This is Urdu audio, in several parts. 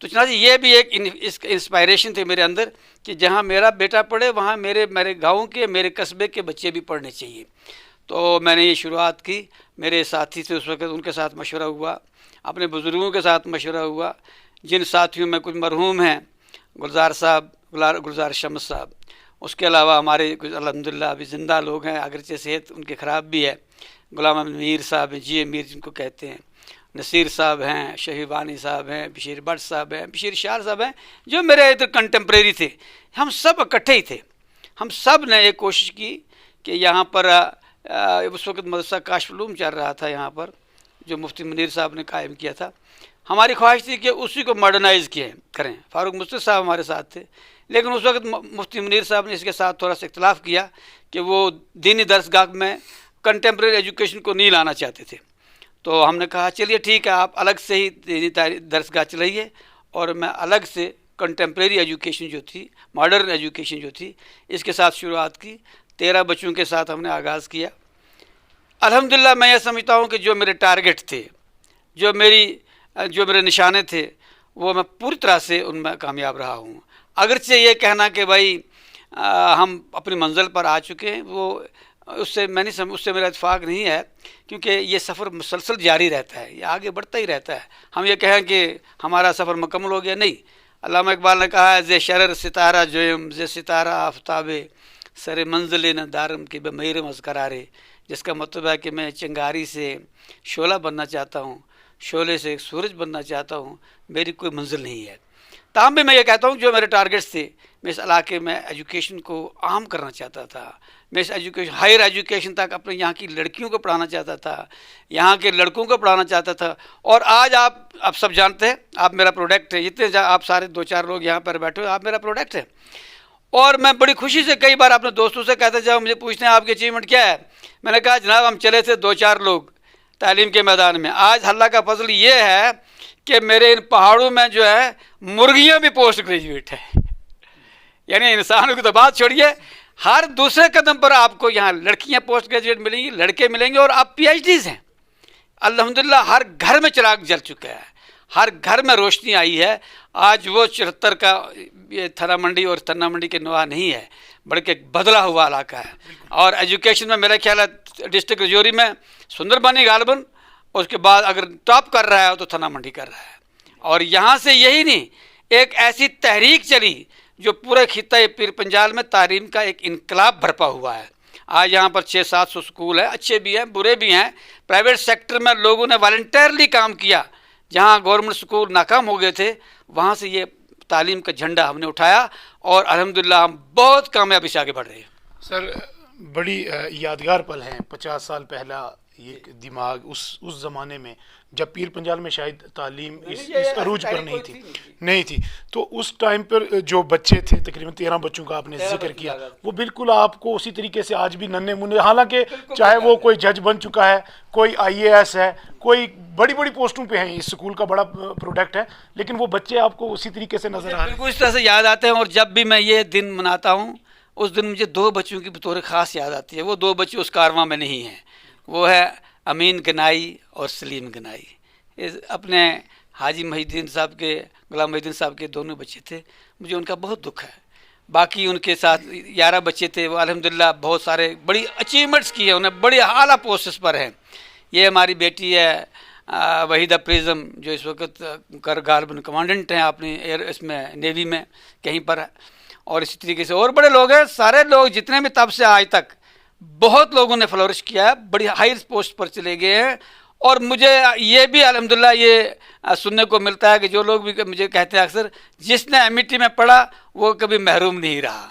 تو چنانچہ یہ بھی ایک انسپائریشن تھی میرے اندر کہ جہاں میرا بیٹا پڑھے وہاں میرے گاؤں کے میرے قصبے کے بچے بھی پڑھنے چاہیے. تو میں نے یہ شروعات کی. میرے ساتھی سے اس وقت ان کے ساتھ مشورہ ہوا, اپنے بزرگوں کے ساتھ مشورہ ہوا, جن ساتھیوں میں کچھ مرحوم ہیں, گلزار صاحب, گلزار شمس صاحب, اس کے علاوہ ہمارے کچھ الحمدللہ ابھی زندہ لوگ ہیں, اگرچہ صحت ان کی خراب بھی ہے. غلام احمد میر صاحب ہیں, جی امیر جن کو کہتے ہیں, نصیر صاحب ہیں, شہیبانی صاحب ہیں, بشیر بٹ صاحب ہیں, بشیر شار صاحب ہیں, جو میرے ادھر کنٹمپریری تھے. ہم سب اکٹھے ہی تھے. ہم سب نے ایک کوشش کی کہ یہاں پر اس وقت مدرسہ کاشف العلوم چل رہا تھا یہاں پر, جو مفتی منیر صاحب نے قائم کیا تھا. ہماری خواہش تھی کہ اسی کو ماڈرنائز کریں. فاروق مستر صاحب ہمارے ساتھ تھے, لیکن اس وقت مفتی منیر صاحب نے اس کے ساتھ تھوڑا سا اختلاف کیا کہ وہ دینی درسگاہ میں کنٹمپریری ایجوکیشن کو نہیں لانا چاہتے تھے. تو ہم نے کہا چلیے ٹھیک ہے, آپ الگ سے ہی دینی درسگاہ چلائیے اور میں الگ سے کنٹمپریری ایجوکیشن جو تھی, ماڈرن ایجوکیشن جو تھی, اس کے ساتھ شروعات کی. 13 بچوں کے ساتھ ہم نے آغاز کیا. الحمدللہ میں یہ سمجھتا ہوں کہ جو میرے ٹارگٹ تھے, جو میرے نشانے تھے, وہ میں پوری طرح سے ان میں کامیاب رہا ہوں. اگرچہ یہ کہنا کہ بھائی ہم اپنی منزل پر آ چکے ہیں, وہ اس سے میرا اتفاق نہیں ہے, کیونکہ یہ سفر مسلسل جاری رہتا ہے, یہ آگے بڑھتا ہی رہتا ہے. ہم یہ کہیں کہ ہمارا سفر مکمل ہو گیا, نہیں. علامہ اقبال نے کہا ہے زے شرر ستارہ جویم زے ستارہ آفتابے سر منزل نہ دارم کی بے میرم از قرارے, جس کا مطلب ہے کہ میں چنگاری سے شعلہ بننا چاہتا ہوں, شعلے سے ایک سورج بننا چاہتا ہوں, میری کوئی منزل نہیں ہے. تاہم بھی میں یہ کہتا ہوں جو میرے ٹارگٹس تھے, میں اس علاقے میں ایجوکیشن کو عام کرنا چاہتا تھا. میں اس ہائر ایجوکیشن تک اپنے یہاں کی لڑکیوں کو پڑھانا چاہتا تھا, یہاں کے لڑکوں کو پڑھانا چاہتا تھا. اور آج آپ سب جانتے ہیں, آپ میرا پروڈکٹ ہے. جتنے آپ سارے 2-4 لوگ یہاں پر بیٹھے ہوئے, آپ میرا پروڈکٹ ہے. اور میں بڑی خوشی سے کئی بار اپنے دوستوں سے کہتا جب مجھے پوچھتے ہیں آپ کی اچیومنٹ کیا ہے, میں نے کہا جناب ہم چلے تھے 2-4 لوگ تعلیم کے میدان میں. آج اللہ کا فضل یہ ہے کہ میرے ان پہاڑوں میں جو ہے مرغیاں بھی پوسٹ گریجویٹ ہیں. یعنی انسانوں کی تو بات چھوڑیے, ہر دوسرے قدم پر آپ کو یہاں لڑکیاں پوسٹ گریجویٹ ملیں گی, لڑکے ملیں گے, اور آپ پی ایچ ڈیز ہیں. الحمدللہ ہر گھر میں چراغ جل چکا ہے, ہر گھر میں روشنی آئی ہے. آج وہ 74 کا یہ تھرا منڈی اور تنا منڈی کے نواح نہیں ہے, بلکہ بدلا ہوا علاقہ ہے. اور ایجوکیشن میں میرا خیال ہے ڈسٹرکٹ رجوری میں سندر بانی غالباً, اس کے بعد اگر ٹاپ کر رہا ہے تو تھنا منڈی کر رہا ہے. اور یہاں سے یہی نہیں, ایک ایسی تحریک چلی جو پورے خطہ پیر پنجال میں تعلیم کا ایک انقلاب برپا ہوا ہے. آج یہاں پر 600-700 سکول ہیں, اچھے بھی ہیں برے بھی ہیں. پرائیویٹ سیکٹر میں لوگوں نے والنٹیرلی کام کیا. جہاں گورنمنٹ سکول ناکام ہو گئے تھے, وہاں سے یہ تعلیم کا جھنڈا ہم نے اٹھایا, اور الحمدللہ ہم بہت کامیابی سے آگے بڑھ رہے ہیں. سر بڑی یادگار پل ہیں. 50 سال پہلا یہ دماغ اس زمانے میں جب پیر پنجال میں شاید تعلیم اس عروج پر نہیں تھی, تو اس ٹائم پر جو بچے تھے تقریباً 13 بچوں کا آپ نے ذکر کیا, وہ بالکل آپ کو اسی طریقے سے آج بھی ننھے منھے, حالانکہ چاہے وہ کوئی جج بن چکا ہے, کوئی IAS ہے, کوئی بڑی بڑی پوسٹوں پہ ہیں, اس اسکول کا بڑا پروڈکٹ ہے, لیکن وہ بچے آپ کو اسی طریقے سے نظر آ رہے ہیں. بالکل اس طرح سے یاد آتے ہیں. اور جب بھی میں یہ دن مناتا ہوں, اس دن مجھے 2 بچوں کی بطور خاص یاد آتی ہے. وہ 2 بچے اس کارواں میں نہیں ہیں, وہ ہے امین گنائی اور سلیم گنائی. اپنے حاجی محی الدین صاحب کے, غلام محی الدین صاحب کے دونوں بچے تھے. مجھے ان کا بہت دکھ ہے. باقی ان کے ساتھ 11 بچے تھے, وہ الحمدللہ بہت سارے بڑی اچیومنٹس کی ہیں, انہیں بڑی اعلیٰ پوسٹس پر ہیں. یہ ہماری بیٹی ہے وحیدہ پریزم, جو اس وقت غالباً کمانڈنٹ ہیں اپنی اس میں نیوی میں کہیں پر ہے. اور اسی طریقے سے اور بڑے لوگ ہیں. سارے لوگ جتنے بھی تب سے آج تک بہت لوگوں نے فلورش کیا ہے, بڑی ہائی پوسٹ پر چلے گئے ہیں. اور مجھے یہ بھی الحمدللہ یہ سننے کو ملتا ہے کہ جو لوگ بھی مجھے کہتے ہیں اکثر, جس نے MIT میں پڑھا وہ کبھی محروم نہیں رہا.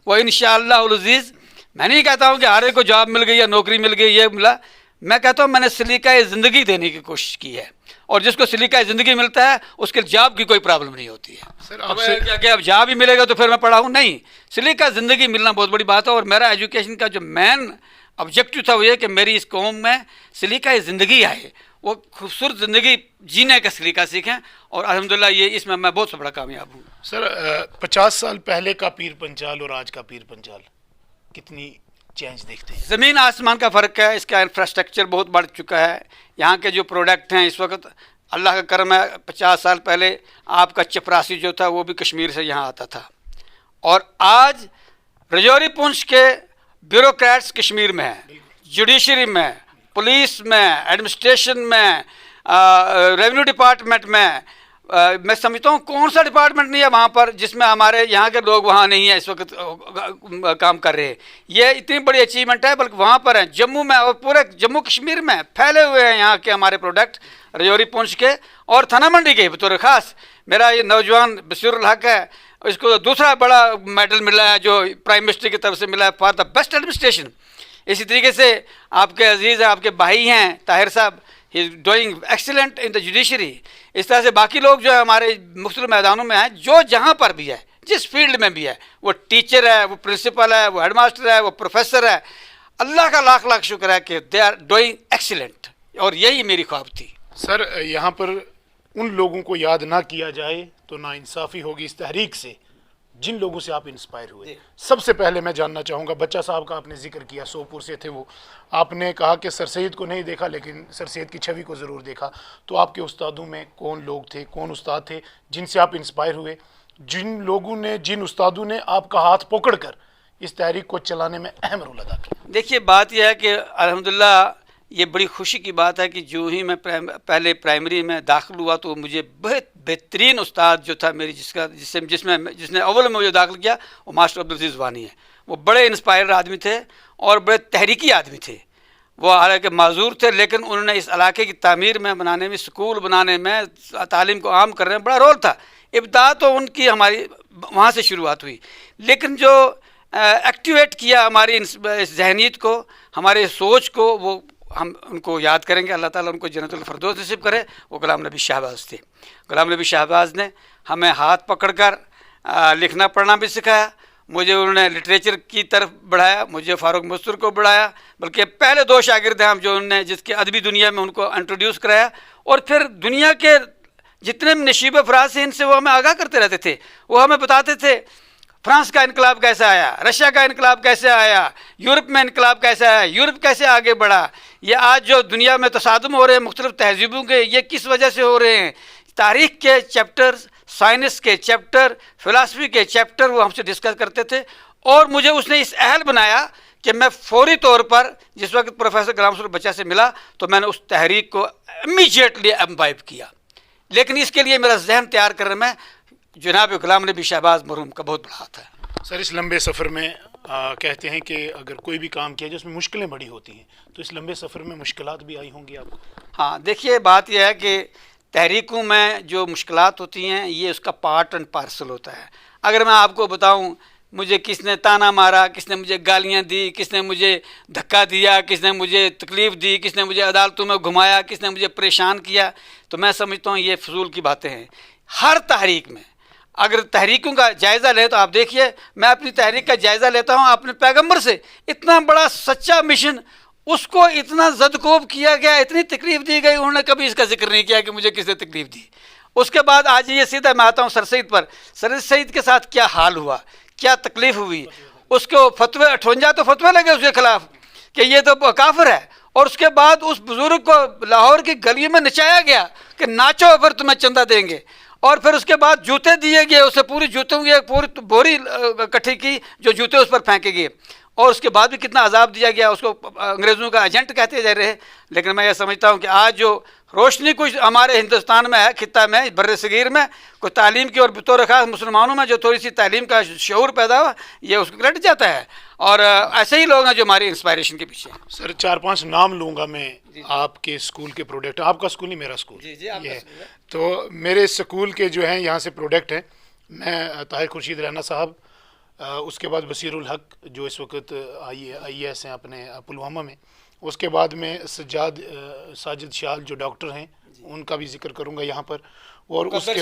وہ انشاءاللہ العزیز, میں نہیں کہتا ہوں کہ ہر ایک کو جاب مل گئی یا نوکری مل گئی یہ ملا, میں کہتا ہوں میں نے سلیقہ زندگی دینے کی کوشش کی ہے, اور جس کو سلیقہ زندگی ملتا ہے اس کے جاب کی کوئی پرابلم نہیں ہوتی ہے. سر اب جاب ہی ملے گا تو پھر میں پڑھا ہوں, نہیں, سلیقہ زندگی ملنا بہت بڑی بات ہے. اور میرا ایجوکیشن کا جو مین آبجیکٹو تھا وہ یہ کہ میری اس قوم میں سلیقہ زندگی آئے, وہ خوبصورت زندگی جینے کا سلیقہ سیکھیں, اور الحمدللہ یہ اس میں بہت بڑا کامیاب ہوں. سر 50 سال پہلے کا پیر پنجال اور آج کا پیر پنجال کتنی چینج دیکھتے ہیں؟ زمین آسمان کا فرق ہے. اس کا انفراسٹرکچر بہت بڑھ چکا ہے. یہاں کے جو پروڈکٹ ہیں اس وقت اللہ کا کرم ہے 50 سال پہلے آپ کا چپراسی جو تھا وہ بھی کشمیر سے یہاں آتا تھا، اور آج رجوری پونچھ کے بیوروکریٹس کشمیر میں ہیں، جوڈیشری میں، پولیس میں، ایڈمنسٹریشن میں، ریونیو ڈپارٹمنٹ میں، میں سمجھتا ہوں کون سا ڈپارٹمنٹ نہیں ہے وہاں پر جس میں ہمارے یہاں کے لوگ وہاں نہیں ہیں اس وقت کام کر رہے ہیں۔ یہ اتنی بڑی اچیومنٹ ہے، بلکہ وہاں پر ہیں جموں میں اور پورے جموں کشمیر میں پھیلے ہوئے ہیں یہاں کے ہمارے پروڈکٹ رجوری پونچھ کے اور تھانہ منڈی کے بطور خاص۔ میرا یہ نوجوان بصیر الحق ہے، اس کو دوسرا بڑا میڈل ملا ہے جو پرائم منسٹر کی طرف سے ملا ہے فار دا بیسٹ ایڈمنسٹریشن۔ اسی طریقے سے آپ کے عزیز ہیں، آپ کے بھائی ہیں طاہر صاحب، he is doing excellent in the judiciary. اس طرح سے باقی لوگ جو ہے ہمارے مختلف میدانوں میں ہیں، جو جہاں پر بھی ہے، جس فیلڈ میں بھی ہے، وہ ٹیچر ہے، وہ پرنسپل ہے، وہ ہیڈ ماسٹر ہے، وہ پروفیسر ہے، اللہ کا لاکھ لاکھ شکر ہے کہ دے آر ڈوئنگ ایکسیلنٹ، اور یہی میری خواب تھی۔ سر یہاں پر ان لوگوں کو یاد نہ کیا جائے تو ناانصافی ہوگی اس تحریک سے جن لوگوں سے آپ انسپائر ہوئے۔ سب سے پہلے میں جاننا چاہوں گا، بچہ صاحب کا آپ نے ذکر کیا، سوپور سے تھے وہ، آپ نے کہا کہ سر سید کو نہیں دیکھا لیکن سر سید کی چھوی کو ضرور دیکھا، تو آپ کے استادوں میں کون لوگ تھے، کون استاد تھے جن سے آپ انسپائر ہوئے، جن لوگوں نے، جن استادوں نے آپ کا ہاتھ پکڑ کر اس تحریک کو چلانے میں اہم رول ادا کیا؟ دیکھیے بات یہ ہے کہ الحمدللہ یہ بڑی خوشی کی بات ہے کہ جو ہی میں پہلے پرائمری میں داخل ہوا تو مجھے بہت بہترین استاد جو تھا میری جس نے اول میں مجھے داخل کیا وہ ماسٹر عبدالعزیز وانی ہے۔ وہ بڑے انسپائر آدمی تھے اور بڑے تحریکی آدمی تھے، وہ حالانکہ معذور تھے لیکن انہوں نے اس علاقے کی تعمیر میں بنانے میں، اسکول بنانے میں، تعلیم کو عام کرنے میں بڑا رول تھا۔ ابتدا تو ان کی ہماری وہاں سے شروعات ہوئی، لیکن جو ایکٹیویٹ کیا ہماری ذہنیت کو، ہمارے سوچ کو، وہ ہم ان کو یاد کریں گے، اللہ تعالیٰ ان کو جنت الفردوس نصیب کرے، وہ غلام نبی شہباز تھے۔ غلام نبی شہباز نے ہمیں ہاتھ پکڑ کر لکھنا پڑھنا بھی سکھایا، مجھے انہوں نے لٹریچر کی طرف بڑھایا، مجھے فاروق مستر کو بڑھایا، بلکہ پہلے 2 شاگرد ہیں ہم جو انہوں نے جس کے ادبی دنیا میں ان کو انٹروڈیوس کرایا، اور پھر دنیا کے جتنے نشیب افراد سے ان سے وہ ہمیں آگاہ کرتے رہتے تھے۔ وہ ہمیں بتاتے تھے فرانس کا انقلاب کیسے آیا، رشیا کا انقلاب کیسے آیا، یورپ میں انقلاب کیسے آیا، یورپ کیسے آگے بڑھا، یہ آج جو دنیا میں تصادم ہو رہے ہیں مختلف تہذیبوں کے، یہ کس وجہ سے ہو رہے ہیں۔ تاریخ کے چیپٹر، سائنس کے چیپٹر، فلاسفی کے چیپٹر وہ ہم سے ڈسکس کرتے تھے، اور مجھے اس نے اس اہل بنایا کہ میں فوری طور پر جس وقت پروفیسر غلام رسول بچہ سے ملا تو میں نے اس تحریک کو امیجیٹلی امبائب کیا، لیکن اس کے لیے میرا ذہن تیار کرنے میں جناب غلام نبی شہباز مرحوم کا بہت بڑا ہاتھ ہے۔ سر اس لمبے سفر میں کہتے ہیں کہ اگر کوئی بھی کام کیا جس میں مشکلیں بڑی ہوتی ہیں تو اس لمبے سفر میں مشکلات بھی آئی ہوں گی آپ کو؟ ہاں دیکھیے بات یہ ہے کہ تحریکوں میں جو مشکلات ہوتی ہیں یہ اس کا پارٹ اینڈ پارسل ہوتا ہے۔ اگر میں آپ کو بتاؤں مجھے کس نے تانا مارا، کس نے مجھے گالیاں دی، کس نے مجھے دھکا دیا، کس نے مجھے تکلیف دی، کس نے مجھے عدالتوں میں گھمایا، کس نے مجھے پریشان کیا، تو میں سمجھتا ہوں یہ فضول کی باتیں ہیں۔ ہر تحریک میں اگر تحریکوں کا جائزہ لیں تو آپ دیکھیے، میں اپنی تحریک کا جائزہ لیتا ہوں اپنے پیغمبر سے، اتنا بڑا سچا مشن، اس کو اتنا زدکوب کیا گیا، اتنی تکلیف دی گئی، انہوں نے کبھی اس کا ذکر نہیں کیا کہ مجھے کس نے تکلیف دی۔ اس کے بعد آج یہ سیدھا میں آتا ہوں سر سید پر، سر سید کے ساتھ کیا حال ہوا، کیا تکلیف ہوئی، اس کو فتوے 58 تو فتوے لگے اس کے خلاف کہ یہ تو کافر ہے، اور اس کے بعد اس بزرگ کو لاہور کی گلیوں میں نچایا گیا کہ ناچو پھر تمہیں چندہ دیں گے، اور پھر اس کے بعد جوتے دیے گئے، اسے پوری جوتوں کی پوری بوری اکٹھی کی جو جوتے اس پر پھینکے گئے، اور اس کے بعد بھی کتنا عذاب دیا گیا، اس کو انگریزوں کا ایجنٹ کہتے جا رہے۔ لیکن میں یہ سمجھتا ہوں کہ آج جو روشنی کچھ ہمارے ہندوستان میں ہے، خطہ میں، بر صغیر میں، کوئی تعلیم کی، اور بطور خاص مسلمانوں میں جو تھوڑی سی تعلیم کا شعور پیدا ہوا، یہ اس کو کریڈٹ جاتا ہے، اور ایسے ہی لوگ ہیں جو ہماری انسپائریشن کے پیچھے ہیں۔ سر 4-5 نام لوں گا میں آپ کے اسکول کے پروڈکٹ، آپ کا اسکول نہیں میرا اسکول، جی آپ کا اسکول ہے۔ تو میرے اسکول کے جو ہیں یہاں سے پروڈکٹ ہیں، میں طاہر خورشید رانا صاحب، اس کے بعد بصیر الحق جو اس وقت آئی ایس ہیں اپنے پلوامہ میں، اس کے بعد میں ساجد شال جو ڈاکٹر ہیں ان کا بھی ذکر کروں گا یہاں پر، اور اس کے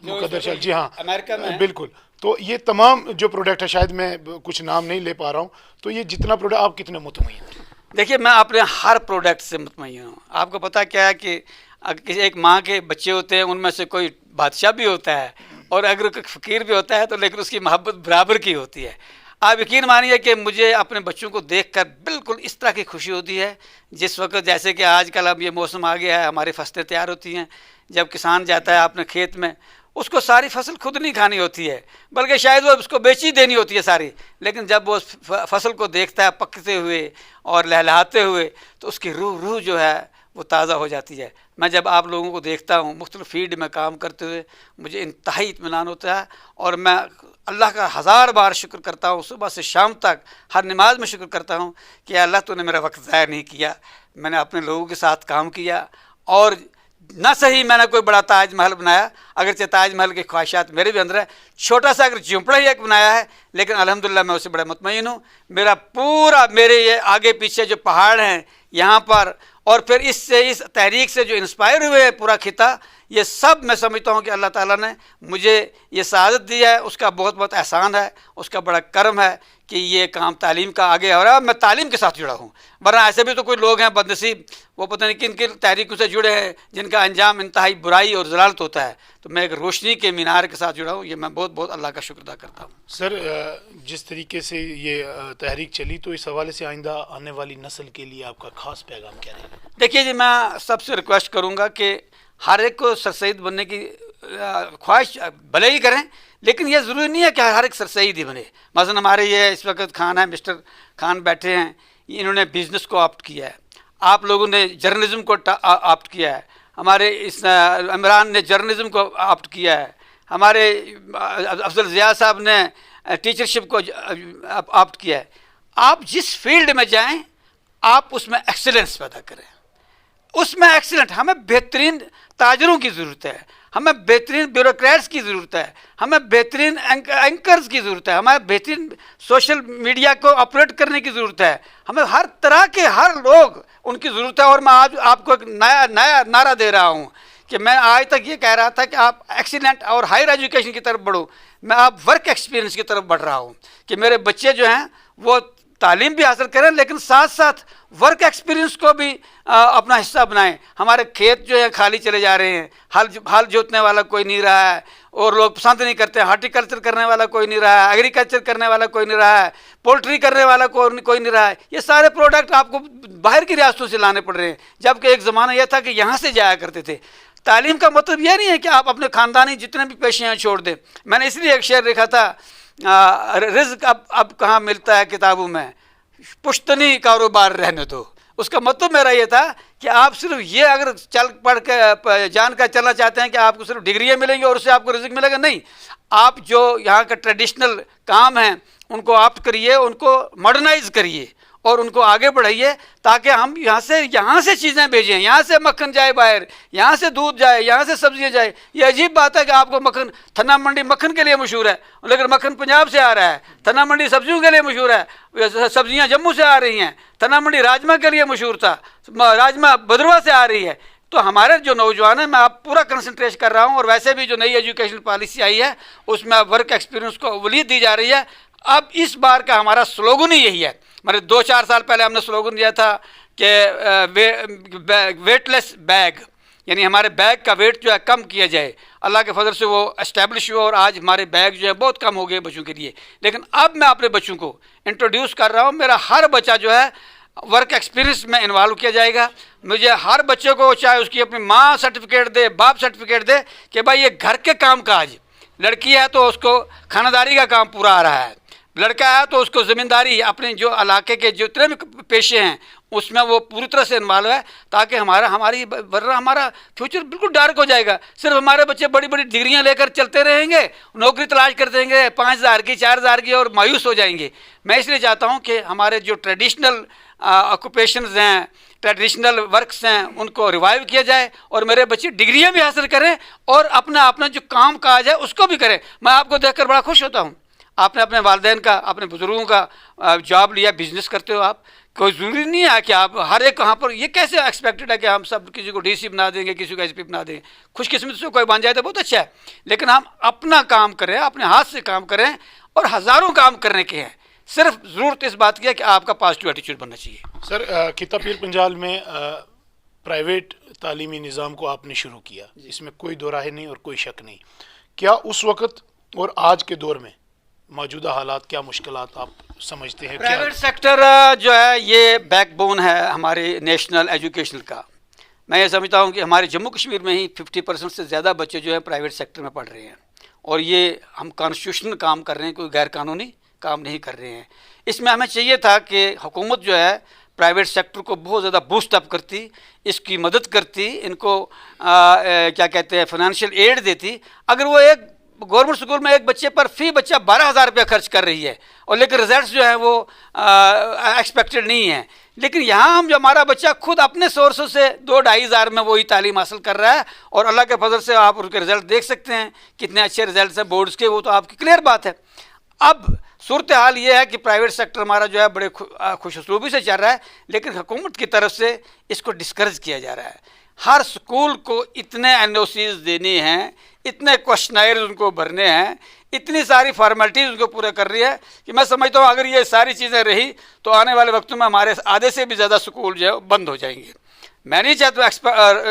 مقدر شال، جی ہاں امریکہ میں بالکل۔ تو یہ تمام جو پروڈکٹ ہے، شاید میں کچھ نام نہیں لے پا رہا ہوں، تو یہ جتنا پروڈکٹ آپ کتنے مطمئن ہیں؟ دیکھیے میں اپنے ہر پروڈکٹ سے مطمئن ہوں۔ آپ کو پتہ کیا ہے کہ ایک ماں کے بچے ہوتے ہیں، ان میں سے کوئی بادشاہ بھی ہوتا ہے اور اگر کوئی فقیر بھی ہوتا ہے تو لیکن اس کی محبت برابر کی ہوتی ہے۔ آپ یقین مانیے کہ مجھے اپنے بچوں کو دیکھ کر بالکل اس طرح کی خوشی ہوتی ہے جس وقت جیسے کہ آج کل اب یہ موسم آ گیا ہے، ہماری فصلیں تیار ہوتی ہیں، جب کسان جاتا ہے اپنے کھیت میں اس کو ساری فصل خود نہیں کھانی ہوتی ہے بلکہ شاید وہ اس کو بیچی دینی ہوتی ہے ساری، لیکن جب وہ فصل کو دیکھتا ہے پکتے ہوئے اور لہلہاتے ہوئے تو اس کی روح جو ہے وہ تازہ ہو جاتی ہے۔ میں جب آپ لوگوں کو دیکھتا ہوں مختلف فیلڈ میں کام کرتے ہوئے مجھے انتہائی اطمینان ہوتا ہے، اور میں اللہ کا 1000 بار شکر کرتا ہوں، صبح سے شام تک ہر نماز میں شکر کرتا ہوں کہ اللہ تو نے میرا وقت ضائع نہیں کیا، میں نے اپنے لوگوں کے ساتھ کام کیا، اور نہ صحیح میں نے کوئی بڑا تاج محل بنایا، اگرچہ تاج محل کی خواہشات میرے بھی اندر ہے، چھوٹا سا اگر جھونپڑا ہی ایک بنایا ہے، لیکن الحمدللہ میں اسے بڑا مطمئن ہوں۔ میرا پورا میرے یہ آگے پیچھے جو پہاڑ ہیں یہاں پر، اور پھر اس تحریک سے جو انسپائر ہوئے ہیں پورا خطہ، یہ سب میں سمجھتا ہوں کہ اللہ تعالیٰ نے مجھے یہ سعادت دی ہے، اس کا بہت بہت احسان ہے، اس کا بڑا کرم ہے کہ یہ کام تعلیم کا آگے ہو رہا ہے۔ میں تعلیم کے ساتھ جڑا ہوں، ورنہ ایسے بھی تو کوئی لوگ ہیں بد نصیب، وہ پتہ نہیں کن کن تحریکوں سے جڑے ہیں جن کا انجام انتہائی برائی اور ضلالت ہوتا ہے، تو میں ایک روشنی کے مینار کے ساتھ جڑا ہوں، یہ میں بہت بہت اللہ کا شکر ادا کرتا ہوں۔ سر، جس طریقے سے یہ تحریک چلی تو اس حوالے سے آئندہ آنے والی نسل کے لیے آپ کا خاص پیغام کیا رہے گا؟ دیکھیے جی، میں سب سے ریکویسٹ کروں گا کہ ہر ایک کو سر سید بننے کی خواہش بھلے ہی کریں، لیکن یہ ضروری نہیں ہے کہ ہر ایک سر سید ہی بنے۔ مثلاً ہمارے یہ اس وقت خان ہے، مسٹر خان بیٹھے ہیں، انہوں نے بزنس کو آپٹ کیا ہے، آپ لوگوں نے جرنلزم کو آپٹ کیا ہے، ہمارے اس عمران نے جرنلزم کو آپٹ کیا ہے، ہمارے افضل ضیاء صاحب نے ٹیچرشپ کو آپٹ کیا ہے۔ آپ جس فیلڈ میں جائیں آپ اس میں ایکسیلنس پیدا کریں، اس میں ایکسیلنٹ۔ ہمیں بہترین تاجروں کی ضرورت ہے، ہمیں بہترین بیوروکریٹس کی ضرورت ہے، ہمیں بہترین اینکرز کی ضرورت ہے، ہمیں بہترین سوشل میڈیا کو آپریٹ کرنے کی ضرورت ہے، ہمیں ہر طرح کے ہر لوگ ان کی ضرورت ہے۔ اور میں آج آپ کو ایک نیا نعرہ دے رہا ہوں کہ میں آج تک یہ کہہ رہا تھا کہ آپ ایکسیلنٹ اور ہائر ایجوکیشن کی طرف بڑھو، میں آپ ورک ایکسپیرینس کی طرف بڑھ رہا ہوں کہ میرے بچے جو ہیں وہ تعلیم بھی حاصل کریں لیکن ساتھ ساتھ ورک ایکسپیرینس کو بھی اپنا حصہ بنائیں۔ ہمارے کھیت جو ہیں خالی چلے جا رہے ہیں، ہل جوتنے والا کوئی نہیں رہا ہے، اور لوگ پسند نہیں کرتے، ہارٹیکلچر کرنے والا کوئی نہیں رہا ہے، ایگریکلچر کرنے والا کوئی نہیں رہا ہے، پولٹری کرنے والا کوئی نہیں رہا ہے۔ یہ سارے پروڈکٹ آپ کو باہر کی ریاستوں سے لانے پڑ رہے ہیں، جبکہ ایک زمانہ یہ تھا کہ یہاں سے جایا کرتے تھے۔ تعلیم کا مطلب یہ نہیں ہے کہ آپ اپنے خاندانی جتنے بھی پیشے ہیں چھوڑ دیں۔ میں نے اس لیے ایک شعر لکھا تھا، رزق اب کہاں ملتا ہے کتابوں میں، پشتنی کاروبار رہنے دو۔ اس کا مطلب میرا یہ تھا کہ آپ صرف یہ اگر چل پڑھ کے جان کر چلنا چاہتے ہیں کہ آپ کو صرف ڈگریاں ملیں گی اور اس سے آپ کو رزق ملے گا، نہیں، آپ جو یہاں کا ٹریڈیشنل کام ہیں ان کو آپٹ کریے، ان کو ماڈرنائز کریے اور ان کو آگے بڑھائیے تاکہ ہم یہاں سے چیزیں بھیجیں، یہاں سے مکھن جائے باہر، یہاں سے دودھ جائے، یہاں سے سبزیاں جائے۔ یہ عجیب بات ہے کہ آپ کو مکھن، تھنا منڈی مکھن کے لیے مشہور ہے لیکن مکھن پنجاب سے آ رہا ہے، تھنا منڈی سبزیوں کے لیے مشہور ہے، سبزیاں جموں سے آ رہی ہیں، تھنا منڈی راجما کے لیے مشہور تھا، راجما بدروا سے آ رہی ہے۔ تو ہمارے جو نوجوان ہیں، میں آپ پورا کنسنٹریٹ کر رہا ہوں، اور ویسے بھی جو نئی ایجوکیشن پالیسی آئی ہے اس میں ورک ایکسپیرینس کو اولویت دی جا رہی ہے۔ اب اس بار کا ہمارا سلوگن ہی یہی ہے، ہمارے 2-4 سال پہلے ہم نے سلوگن دیا تھا کہ ویٹ لیس بیگ، یعنی ہمارے بیگ کا ویٹ جو ہے کم کیا جائے۔ اللہ کے فضل سے وہ اسٹیبلش ہوا اور آج ہمارے بیگ جو ہے بہت کم ہو گئے بچوں کے لیے۔ لیکن اب میں اپنے بچوں کو انٹروڈیوس کر رہا ہوں، میرا ہر بچہ جو ہے ورک ایکسپیرینس میں انوالو کیا جائے گا۔ مجھے ہر بچے کو، چاہے اس کی اپنی ماں سرٹیفکیٹ دے، باپ سرٹیفکیٹ دے، کہ بھائی یہ گھر کے کام کاج، لڑکی ہے تو اس کو خانداری کا کام پورا آ رہا ہے، لڑکا ہے تو اس کو زمینداری، اپنے جو علاقے کے جتنے بھی پیشے ہیں اس میں وہ پوری طرح سے انوالو ہے، تاکہ ورنہ ہمارا فیوچر بالکل ڈارک ہو جائے گا۔ صرف ہمارے بچے بڑی بڑی ڈگریاں لے کر چلتے رہیں گے، نوکری تلاش کرتے رہیں گے 5,000 کی 4,000 کی، اور مایوس ہو جائیں گے۔ میں اس لیے چاہتا ہوں کہ ہمارے جو ٹریڈیشنل آکوپیشنز ہیں، ٹریڈیشنل ورکس ہیں، ان کو ریوائیو کیا جائے اور میرے بچے ڈگریاں بھی حاصل کریں اور اپنا جو کام کاج ہے اس کو بھی کریں۔ میں آپ کو دیکھ کر بڑا خوش ہوتا ہوں، آپ نے اپنے والدین کا، اپنے بزرگوں کا جاب لیا، بزنس کرتے ہو آپ، کوئی ضروری نہیں ہے کہ آپ ہر ایک کہاں پر، یہ کیسے ایکسپیکٹڈ ہے کہ ہم سب کسی کو ڈی سی بنا دیں گے، کسی کو ایس پی بنا دیں گے۔ خوش قسمت سے کوئی بن جائے تو بہت اچھا ہے، لیکن ہم اپنا کام کریں، اپنے ہاتھ سے کام کریں، اور ہزاروں کام کرنے کے ہیں، صرف ضرورت اس بات کی ہے کہ آپ کا پازیٹیو ایٹیچیوڈ بننا چاہیے۔ سر، خطہ پیر پنجال میں پرائیویٹ تعلیمی نظام کو آپ نے شروع کیا، اس میں کوئی دو راہ نہیں اور کوئی شک نہیں۔ کیا اس وقت اور آج کے دور میں موجودہ حالات کیا مشکلات آپ سمجھتے ہیں؟ پرائیویٹ سیکٹر جو ہے یہ بیک بون ہے ہمارے نیشنل ایجوکیشن کا. میں یہ سمجھتا ہوں کہ ہمارے جموں کشمیر میں ہی 50% سے زیادہ بچے جو ہے پرائیویٹ سیکٹر میں پڑھ رہے ہیں, اور یہ ہم کانسٹیٹیوشنل کام کر رہے ہیں, کوئی غیر قانونی کام نہیں کر رہے ہیں. اس میں ہمیں چاہیے تھا کہ حکومت جو ہے پرائیویٹ سیکٹر کو بہت زیادہ بوسٹ اپ کرتی, اس کی مدد کرتی, ان کو کیا کہتے ہیں فائنینشیل ایڈ دیتی. اگر وہ ایک گورنمنٹ اسکول میں ایک بچے پر فی بچہ 12,000 روپیہ خرچ کر رہی ہے, اور لیکن رزلٹس جو ہیں وہ ایکسپیکٹڈ نہیں ہیں, لیکن یہاں ہم جو ہمارا بچہ خود اپنے سورسوں سے 2-2.5 ہزار میں وہی تعلیم حاصل کر رہا ہے, اور اللہ کے فضل سے آپ ان کے رزلٹ دیکھ سکتے ہیں کتنے اچھے رزلٹس ہیں بورڈز کے, وہ تو آپ کی کلیئر بات ہے. اب صورتحال یہ ہے کہ پرائیویٹ سیکٹر ہمارا جو ہے بڑے خوش اسلوبی سے چل رہا ہے, لیکن حکومت کی طرف سے اس کو ڈسکریج کیا جا رہا ہے. ہر سکول کو اتنے NOCs دینے ہیں, اتنے کوشچنائرز ان کو بھرنے ہیں, اتنی ساری فارمیلٹیز ان کو پورے کر رہی ہے کہ میں سمجھتا ہوں اگر یہ ساری چیزیں رہی تو آنے والے وقتوں میں ہمارے آدھے سے بھی زیادہ سکول جو ہے بند ہو جائیں گے. میں نہیں چاہتا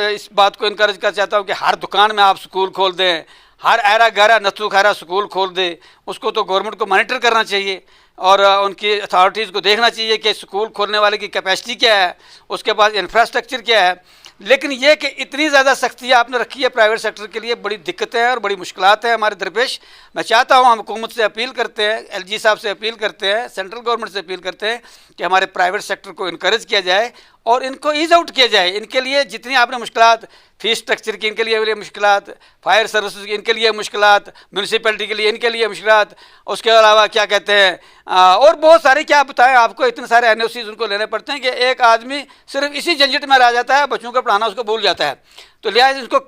اس بات کو انکریج کر چاہتا ہوں کہ ہر دکان میں آپ سکول کھول دیں, ہر ایرا گہرا نتھو خیرا سکول کھول دے. اس کو تو گورنمنٹ کو مانیٹر کرنا چاہیے, اور ان کی اتھارٹیز کو دیکھنا چاہیے کہ سکول کھولنے والے کی کیپیسٹی کیا ہے, اس کے پاس انفراسٹرکچر کیا ہے. لیکن یہ کہ اتنی زیادہ سختیاں آپ نے رکھی ہے پرائیویٹ سیکٹر کے لیے, بڑی دقتیں ہیں اور بڑی مشکلات ہیں ہمارے درپیش. میں چاہتا ہوں ہم حکومت سے اپیل کرتے ہیں, LG صاحب سے اپیل کرتے ہیں, سینٹرل گورنمنٹ سے اپیل کرتے ہیں کہ ہمارے پرائیویٹ سیکٹر کو انکریج کیا جائے اور ان کو ایز آؤٹ کیا جائے. ان کے لیے جتنی آپ نے مشکلات, فیس اسٹرکچر کی ان کے لیے مشکلات, فائر سروسز کی ان کے لیے مشکلات, میونسپلٹی کے لیے ان کے لیے مشکلات, اس کے علاوہ کیا کہتے ہیں اور بہت ساری, کیا بتائیں آپ کو, اتنے سارے NOCs ان کو لینے پڑتے ہیں کہ ایک آدمی صرف اسی جھنجٹ میں رہ جاتا ہے, بچوں کو پڑھانا اس کو بھول جاتا ہے. تو لہٰذا ان کو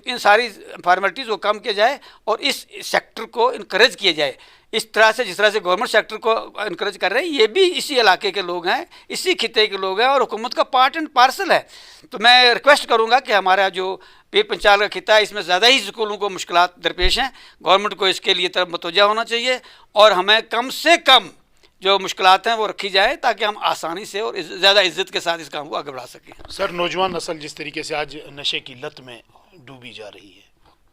ان ساری فارمیلٹیز کو کم کیا جائے اور اس سیکٹر کو انکریج کیا جائے. اس طرح سے جس طرح سے گورنمنٹ سیکٹر کو انکریج کر رہے ہیں, یہ بھی اسی علاقے کے لوگ ہیں, اسی خطے کے لوگ ہیں, اور حکومت کا پارٹ اینڈ پارسل ہے. تو میں ریکویسٹ کروں گا کہ ہمارا جو پیر پنچال کا خطہ ہے اس میں زیادہ ہی سکولوں کو مشکلات درپیش ہیں, گورنمنٹ کو اس کے لیے طرف متوجہ ہونا چاہیے, اور ہمیں کم سے کم جو مشکلات ہیں وہ رکھی جائے تاکہ ہم آسانی سے اور زیادہ عزت کے ساتھ اس کام کو آگے بڑھا سکیں. سر, نوجوان نسل جس طریقے سے آج نشے کی لت میں ڈوبی جا رہی ہے,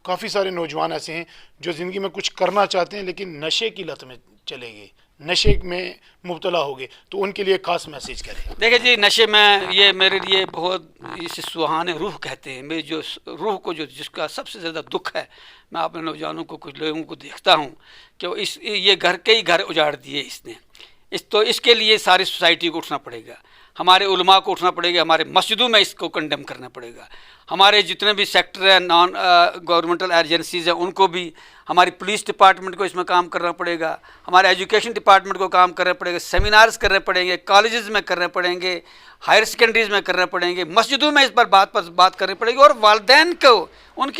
کافی سارے نوجوان ایسے ہیں جو زندگی میں کچھ کرنا چاہتے ہیں لیکن نشے کی لت میں چلے گئے, نشے میں مبتلا ہو گئے, تو ان کے لیے خاص میسیج کریں. دیکھیں جی, نشے میں یہ میرے لیے بہت اسے سوہانے روح کہتے ہیں. میری جو روح کو جس کا سب سے زیادہ دکھ ہے, میں اپنے نوجوانوں کو, کچھ لوگوں کو دیکھتا ہوں کہ یہ کئی گھر اجاڑ دیے اس نے. تو اس کے لیے ساری سوسائٹی کو اٹھنا پڑے گا, ہمارے علماء کو اٹھنا پڑے گا, ہمارے مسجدوں میں اس کو کنڈیم کرنا پڑے گا, ہمارے جتنے بھی سیکٹر ہیں, نان گورنمنٹل ایجنسیز ہیں, ان کو بھی, ہماری پولیس ڈپارٹمنٹ کو اس میں کام کرنا پڑے گا, ہمارے ایجوکیشن ڈپارٹمنٹ کو کام کرنا پڑے گا, سیمینارز کرنے پڑیں گے, کالجز میں کرنے پڑیں گے, ہائر سیکنڈریز میں کرنے پڑیں گے, مسجدوں میں اس پر بات کرنی پڑے گی, اور والدین کو ان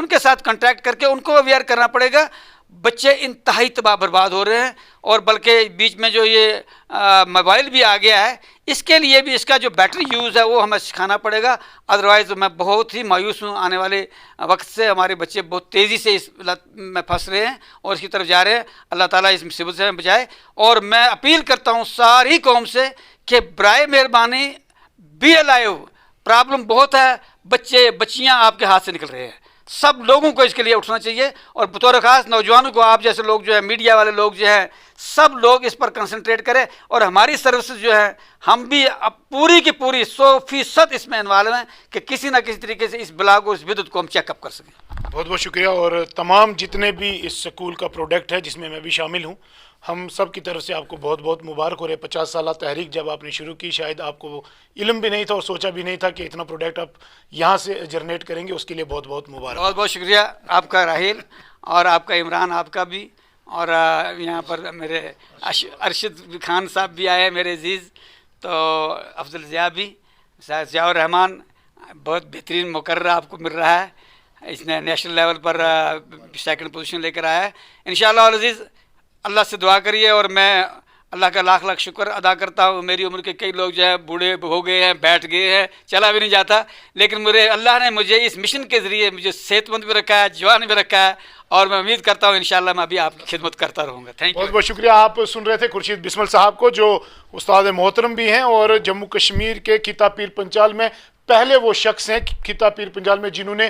کے ساتھ کنٹیکٹ کر کے ان کو اویئر کرنا پڑے گا. بچے انتہائی تباہ برباد ہو رہے ہیں, اور بلکہ بیچ میں جو یہ موبائل بھی آ گیا ہے, اس کے لیے بھی اس کا جو بیٹر یوز ہے وہ ہمیں سکھانا پڑے گا. ادروائز میں بہت ہی مایوس ہوں, آنے والے وقت سے ہمارے بچے بہت تیزی سے اس لت میں پھنس رہے ہیں اور اس کی طرف جا رہے ہیں. اللہ تعالیٰ اس مصیبت سے بچائے, اور میں اپیل کرتا ہوں ساری قوم سے کہ برائے مہربانی بی الائیو, پرابلم بہت ہے, بچے بچیاں آپ کے ہاتھ سے نکل رہے ہیں. سب لوگوں کو اس کے لیے اٹھنا چاہیے, اور بطور خاص نوجوانوں کو, آپ جیسے لوگ جو ہے, میڈیا والے لوگ جو ہیں, سب لوگ اس پر کنسنٹریٹ کریں, اور ہماری سروسز جو ہیں ہم بھی اب پوری کی پوری 100% اس میں انوالو ہیں کہ کسی نہ کسی طریقے سے اس بلا کو, اس بدعت کو ہم چیک اپ کر سکیں. بہت بہت شکریہ. اور تمام جتنے بھی اس سکول کا پروڈکٹ ہے جس میں بھی شامل ہوں, ہم سب کی طرف سے آپ کو بہت بہت مبارک ہو رہے. 50 سالہ تحریک جب آپ نے شروع کی, شاید آپ کو علم بھی نہیں تھا اور سوچا بھی نہیں تھا کہ اتنا پروڈکٹ آپ یہاں سے جنریٹ کریں گے. اس کے لیے بہت بہت مبارک. بہت بہت شکریہ آپ کا راہیل, اور آپ کا عمران, آپ کا بھی, اور یہاں پر میرے ارشد خان صاحب بھی آئے میرے عزیز, تو افضل ضیاء بھی, ضیاء الرحمان, بہت بہترین مقرر آپ کو مل رہا ہے. اس نے نیشنل لیول پر 2nd پوزیشن لے کر آیا ہے. انشاءاللہ العزیز اللہ سے دعا کریے, اور میں اللہ کا لاکھ لاکھ شکر ادا کرتا ہوں. میری عمر کے کئی لوگ جو ہے بوڑھے ہو گئے ہیں, بیٹھ گئے ہیں, چلا بھی نہیں جاتا, لیکن اللہ نے مجھے اس مشن کے ذریعے مجھے صحت مند بھی رکھا ہے, جوان بھی رکھا ہے, اور میں امید کرتا ہوں انشاءاللہ میں بھی آپ کی خدمت کرتا رہوں گا. Thank you. بہت بہت شکریہ. آپ سن رہے تھے خورشید بسمل صاحب کو, جو استاد محترم بھی ہیں اور جموں کشمیر کے خطہ پیر پنچال میں پہلے وہ شخص ہیں خطہ پیر پنجال میں جنہوں نے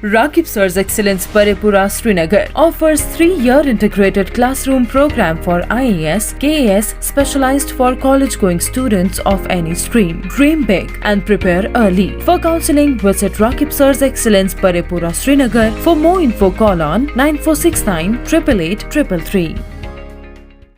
Rakib Sir's Excellence Parepura Srinagar offers 3-year integrated classroom program for IAS, KAS specialized for college-going students of any stream. Dream big and prepare early. For counseling, visit Rakib Sir's Excellence Parepura Srinagar. For more info, call on 9469 888 333.